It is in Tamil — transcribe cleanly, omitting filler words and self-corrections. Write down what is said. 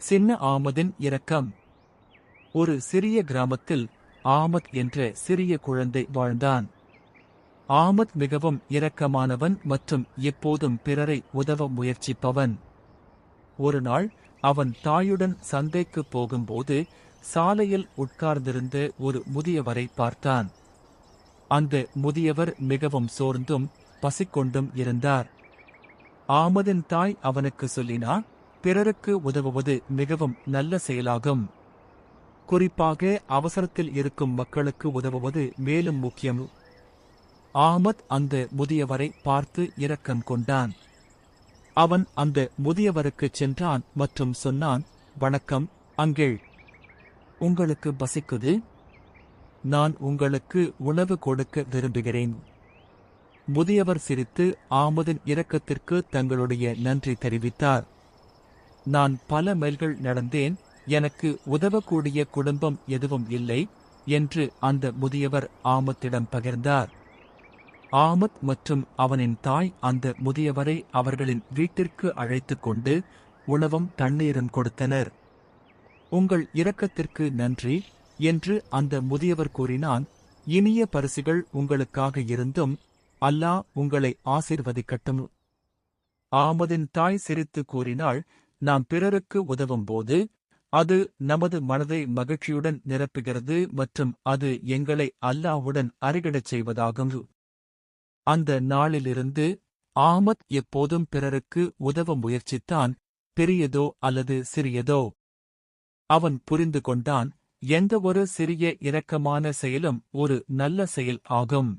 சின்ன ஆமதின் இரக்கம். ஒரு சிறிய கிராமத்தில் ஆமத் என்ற சிறிய குழந்தை வாழ்ந்தான். ஆமத் மிகவும் இரக்கமானவன் மற்றும் எப்போதும் பிறரை உதவ முயற்சிப்பவன். ஒருநாள் அவன் தாயுடன் சந்தைக்கு போகும்போது சாலையில் உட்கார்ந்திருந்த ஒரு முதியவரை பார்த்தான். அந்த முதியவர் மிகவும் சோர்ந்தும் பசிக்கொண்டும் இருந்தார். ஆமதின் தாய் அவனுக்கு சொல்லினார், பிறருக்கு உதவுவது மிகவும் நல்ல செயலாகும். குறிப்பாக அவசரத்தில் இருக்கும் மக்களுக்கு உதவுவது மேலும் முக்கியம். ஆமத் அந்த முதியவரை பார்த்து இரக்கம் கொண்டான். அவன் அந்த முதியவருக்குச் சென்றான் மற்றும் சொன்னான், வணக்கம் அங்கிள். உங்களுக்கு பசிக்குது? நான் உங்களுக்கு உணவு கொடுக்க விரும்புகிறேன். முதியவர் சிரித்து ஆமதின் இரக்கத்திற்கு தங்களுடைய நன்றி தெரிவித்தார். நான் பல மைல்கள் நடந்தேன், எனக்கு உதவக்கூடிய குடும்பம் எதுவும் இல்லை என்று அந்த முதியவர் ஆமத்திடம் பகிர்ந்தார். ஆமத் மற்றும் அவனின் தாய் அந்த முதியவரை அவர்களின் வீட்டிற்கு அழைத்துக் கொண்டு உணவும் தண்ணீரும் கொடுத்தனர். உங்கள் இரக்கத்திற்கு நன்றி என்று அந்த முதியவர் கூறினான். இனிய பரிசுகள் உங்களுக்காக இருந்தும் அல்லாஹ் உங்களை ஆசீர்வதிக்கட்டும். ஆமதின் தாய் சிரித்து கூறினாள், நாம் பிறருக்கு உதவும்போது அது நமது மனதை மகிழ்ச்சியுடன் நிரப்புகிறது மற்றும் அது எங்களை அல்லாஹ்வுடன் அருகிடச் செய்வதாகும். அந்த நாளிலிருந்து ஆமத் எப்போதும் பிறருக்கு உதவ முயற்சித்தான், பெரியதோ அல்லது சிறியதோ. அவன் புரிந்து கொண்டான், எந்த ஒரு சிறிய இரக்கமான செயலும் ஒரு நல்ல செயல் ஆகும்.